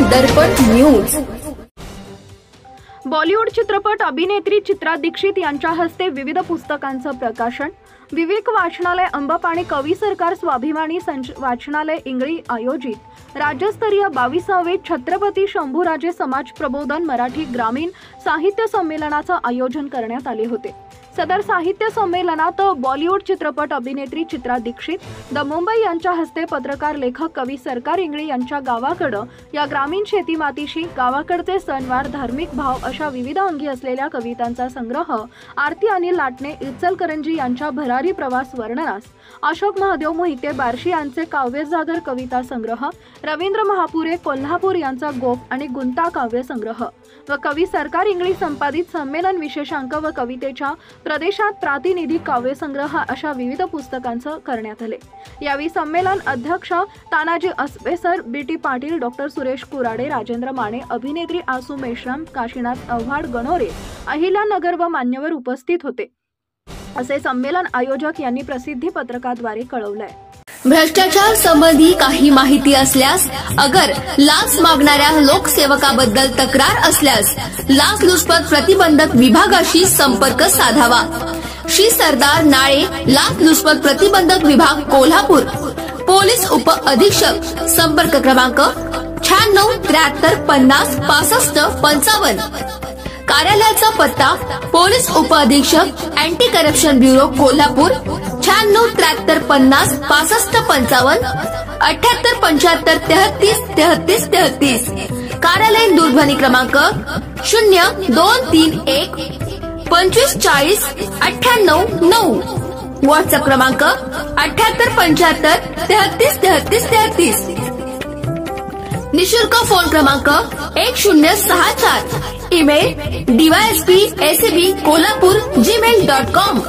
दर्पण news. Bollywood चित्रपट अभिनेत्री चित्रा दीक्षित यांच्या हस्ते विविध पुस्तकांचं प्रकाशन। विवेक वाचनालय अंबप आणि कवी सरकार स्वाभिमानी वाचनालय इंगळी आयोजित राज्यस्तरीय 22वे छत्रपती शंभूराजे समाज प्रबोधन मराठी ग्रामीण साहित्य संमेलनाचं आयोजन करण्यात आले होते। सदर साहित्य संमेलनात बॉलिवूड चित्रपट अभिनेत्री चित्रा दीक्षित, द मुंबई यांच्या हस्ते पत्रकार लेखक कवी सरकार इंगळी यांच्या गावाकडं या ग्रामीण शेती मातीशी, गावाकडचे सणवार, धार्मिक भाव अशा विविध अंगी असलेल्या कवितांचा संग्रह, आरती अनिल लाटणे इचलकरंजी यांच्या भरारी प्रवास वर्णनास, अशोक महादेव मोहिते बार्शी यांचे काव्यजागर कविता संग्रह, रवींद्र महापुरे कोल्हापूर यांचा गोप आणि गुंता काव्य संग्रह व कवी सरकार इंगळी संपादित संमेलन विशेषांक व कवितेच्या प्रदेशात प्रातिनिधिक काव्य संग्रह अशा विविध पुस्तकांचं करण्यात आले। यावेळी संमेलन अध्यक्ष तानाजी अस्पेसर, बीटी पाटील, डॉक्टर सुरेश कुराडे, राजेंद्र माने, अभिनेत्री आसू मेश्राम, काशीनाथ आव्हाड, गणोरे, अहिल्या नगर व मान्यवर उपस्थित होते, असे संमेलन आयोजक यांनी प्रसिद्धी पत्रकाद्वारे कळवलंय। भ्रष्टाचार संबंधी काही माहिती असल्यास, अगर लाच मागणाऱ्या लोकसेवकाबद्दल तक्रार असल्यास लाचलुचपत प्रतिबंधक विभागाशी संपर्क साधावा। श्री सरदार नाळे, लाचलुचपत प्रतिबंधक विभाग, कोल्हापूर। पोलीस उप अधीक्षक, संपर्क क्रमांक 96 73 50 65 55। कार्यालयाचा पत्ता पोलीस उप अधीक्षक, अँटी करप्शन ब्युरो, कोल्हापूर 96 73 50 65 55 78 75 33 33 33। कार्यालयीन दूरध्वनी क्रमांक 0231 25 40 98 9। व्हॉट्सअप क्रमांक 78 75 33 33 33। निशुल्क फोन क्रमांक 1064। Email dysp@kolhapur@gmail.com।